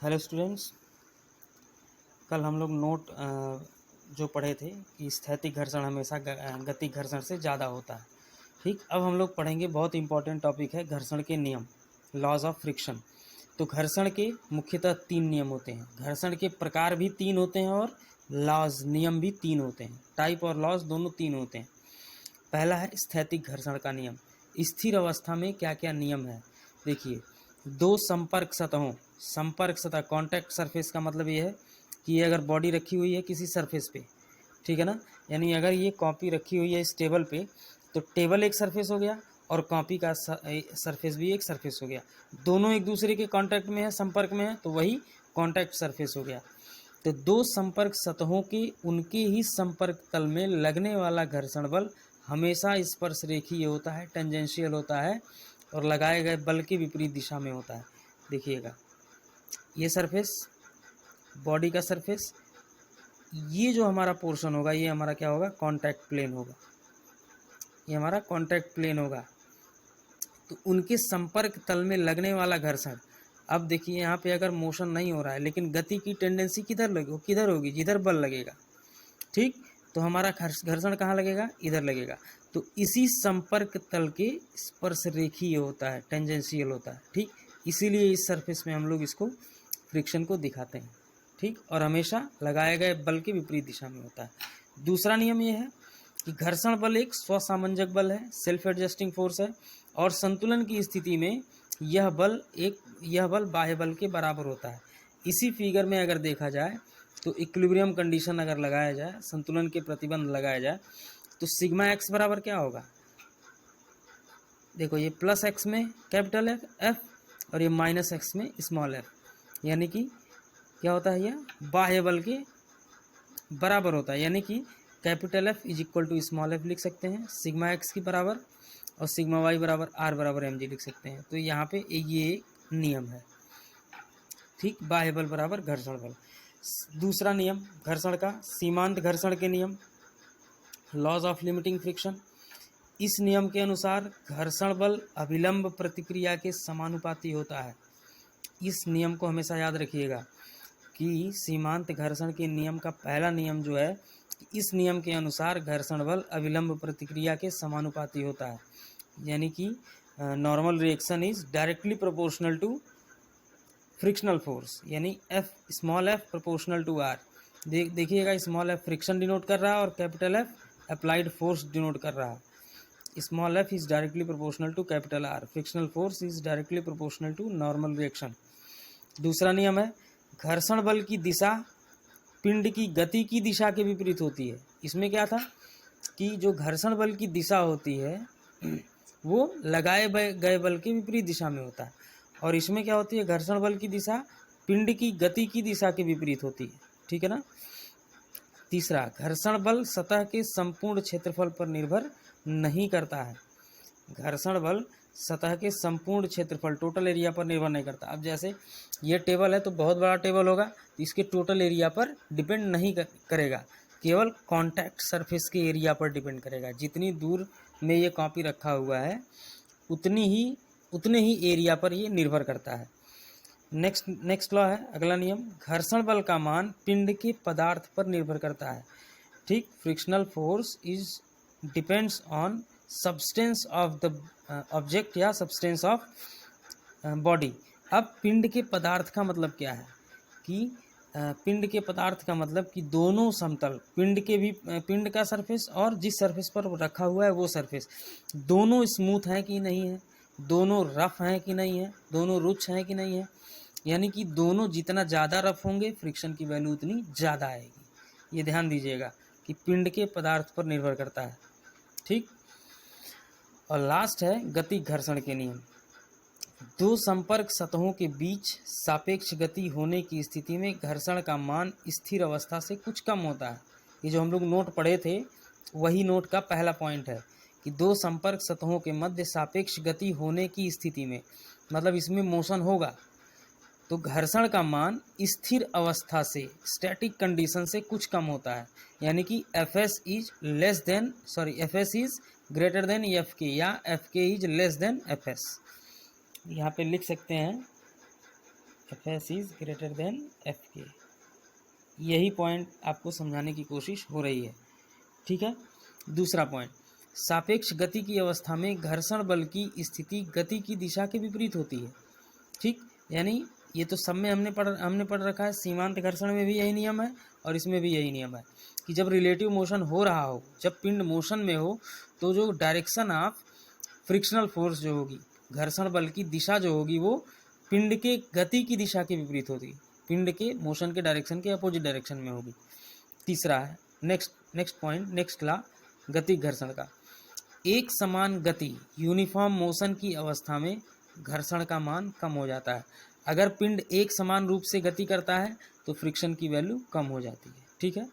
Hello students, कल हम लोग नोट जो पढ़े थे कि स्थैतिक घर्षण हमेशा गति घर्षण से ज़्यादा होता है। ठीक, अब हम लोग पढ़ेंगे बहुत इंपॉर्टेंट टॉपिक है घर्षण के नियम, लॉज ऑफ फ्रिक्शन। तो घर्षण के मुख्यतः 3 नियम होते हैं। घर्षण के प्रकार भी 3 होते हैं और लॉज नियम भी 3 होते हैं। टाइप और लॉज दोनों 3 होते हैं। पहला है स्थैतिक घर्षण का नियम। स्थिर अवस्था में क्या क्या नियम है देखिए। दो संपर्क सतहों, संपर्क सतह कॉन्टैक्ट सरफेस का मतलब ये है कि ये अगर बॉडी रखी हुई है किसी सरफेस पे, ठीक है ना, यानी अगर ये कॉपी रखी हुई है इस टेबल पे, तो टेबल एक सरफेस हो गया और कॉपी का सरफेस भी एक सरफेस हो गया। दोनों एक दूसरे के कांटेक्ट में है, संपर्क में है, तो वही कांटेक्ट सरफेस हो गया। तो दो संपर्क सतहों के उनके ही संपर्क तल में लगने वाला घर्षण बल हमेशा स्पर्श रेखीय होता है, टेंजेंशियल होता है और लगाए गए बल के विपरीत दिशा में होता है। देखिएगा, ये सरफेस, बॉडी का सरफेस, ये जो हमारा पोर्शन होगा ये हमारा क्या होगा, कांटेक्ट प्लेन होगा। ये हमारा कांटेक्ट प्लेन होगा। तो उनके संपर्क तल में लगने वाला घर्षण, अब देखिए यहाँ पे अगर मोशन नहीं हो रहा है लेकिन गति की टेंडेंसी किधर होगी, जिधर बल लगेगा। ठीक, तो हमारा घर्षण कहाँ लगेगा, इधर लगेगा। तो इसी संपर्क तल के स्पर्श रेखीय होता है, टेंजेंशियल होता है। ठीक, इसीलिए इस सरफेस में हम लोग इसको फ्रिक्शन को दिखाते हैं। ठीक, और हमेशा लगाए गए बल के विपरीत दिशा में होता है। दूसरा नियम ये है कि घर्षण बल एक स्वसामंजक बल है, सेल्फ एडजस्टिंग फोर्स है, और संतुलन की स्थिति में यह बल बाह्य बल के बराबर होता है। इसी फिगर में अगर देखा जाए तो इक्विलिब्रियम कंडीशन अगर लगाया जाए, संतुलन के प्रतिबंध लगाया जाए, तो सिग्मा एक्स बराबर क्या होगा, देखो ये प्लस एक्स में कैपिटल एफ और ये माइनस एक्स में स्मॉल एफ, यानी कि क्या होता है, यह बाह्य बल के बराबर होता है। यानी कि capital F is equal to small F लिख सकते हैं, सिग्मा एक्स की बराबर, और सिग्मा वाई बराबर आर बराबर एम जी लिख सकते हैं। तो यहाँ पे ये नियम है। ठीक, बाह्य बल बराबर घर्षण बल। दूसरा नियम घर्षण का, सीमांत घर्षण के नियम, लॉज ऑफ लिमिटिंग फ्रिक्शन। इस नियम के अनुसार घर्षण बल अभिलंब प्रतिक्रिया के समानुपाती होता है। इस नियम को हमेशा याद रखिएगा कि सीमांत घर्षण के नियम का पहला नियम जो है, इस नियम के अनुसार घर्षण बल अभिलंब प्रतिक्रिया के समानुपाती होता है। यानी कि normal reaction is directly proportional to frictional force, यानी F, small f proportional to R. देखिएगा, स्मॉल एफ फ्रिक्शन डिनोट कर रहा है और capital F applied force denote कर रहा है। Small f is directly proportional to capital R, frictional force is directly proportional to normal reaction. दूसरा नियम है घर्षण बल की दिशा पिंड की गति की दिशा के विपरीत होती है। इसमें क्या था कि जो घर्षण बल की दिशा होती है वो लगाए गए बल के विपरीत दिशा में होता है, और इसमें क्या होती है, घर्षण बल की दिशा पिंड की गति की दिशा के विपरीत होती है। ठीक है ना। तीसरा, घर्षण बल सतह के संपूर्ण क्षेत्रफल पर निर्भर नहीं करता है। घर्षण बल सतह के संपूर्ण क्षेत्रफल, टोटल एरिया पर निर्भर नहीं करता। अब जैसे ये टेबल है तो बहुत बड़ा टेबल होगा, तो इसके टोटल एरिया पर डिपेंड नहीं करेगा, केवल कांटेक्ट सरफेस के एरिया पर डिपेंड करेगा। जितनी दूर में ये कॉपी रखा हुआ है उतने ही एरिया पर ये निर्भर करता है। नेक्स्ट लॉ है, अगला नियम, घर्षण बल का मान पिंड के पदार्थ पर निर्भर करता है। ठीक, frictional force is depends on substance of the object या सब्सटेंस ऑफ बॉडी। अब पिंड के पदार्थ का मतलब क्या है कि पिंड के पदार्थ का मतलब कि दोनों समतल, पिंड का सरफेस और जिस सरफेस पर रखा हुआ है वो सरफेस, दोनों स्मूथ हैं कि नहीं है, दोनों रफ हैं कि नहीं है, दोनों रुक्ष हैं कि नहीं है। यानी कि दोनों जितना ज़्यादा रफ होंगे फ्रिक्शन की वैल्यू उतनी ज़्यादा आएगी। ये ध्यान दीजिएगा कि पिंड के पदार्थ पर निर्भर करता है। ठीक, और लास्ट है गति घर्षण के नियम। दो संपर्क सतहों के बीच सापेक्ष गति होने की स्थिति में घर्षण का मान स्थिर अवस्था से कुछ कम होता है। ये जो हम लोग नोट पढ़े थे वही नोट का पहला पॉइंट है कि दो संपर्क सतहों के मध्य सापेक्ष गति होने की स्थिति में, मतलब इसमें मोशन होगा, तो घर्षण का मान स्थिर अवस्था से, स्टैटिक कंडीशन से कुछ कम होता है। यानी कि Fs is greater than Fk या Fk is less than Fs। यहाँ पे लिख सकते हैं F S is greater than F के। यही पॉइंट आपको समझाने की कोशिश हो रही है, ठीक है। दूसरा पॉइंट, सापेक्ष गति की अवस्था में घर्षण बल की स्थिति गति की दिशा के विपरीत होती है, ठीक। यानी ये तो सब में हमने पढ़ रखा है, सीमांत घर्षण में भी यही नियम है और इसमें भी यही नियम है कि जब रिलेटिव मोशन हो रहा हो, जब पिंड मोशन में हो, तो जो डायरेक्शन ऑफ फ्रिक्शनल फोर्स जो होगी, घर्षण बल की दिशा जो होगी, वो पिंड के गति की दिशा के विपरीत होगी, पिंड के मोशन के डायरेक्शन के अपोजिट डायरेक्शन में होगी। तीसरा है नेक्स्ट पॉइंट, नेक्स्ट लॉ गति घर्षण का, एक समान गति यूनिफॉर्म मोशन की अवस्था में घर्षण का मान कम हो जाता है। अगर पिंड एक समान रूप से गति करता है तो फ्रिक्शन की वैल्यू कम हो जाती है, ठीक है।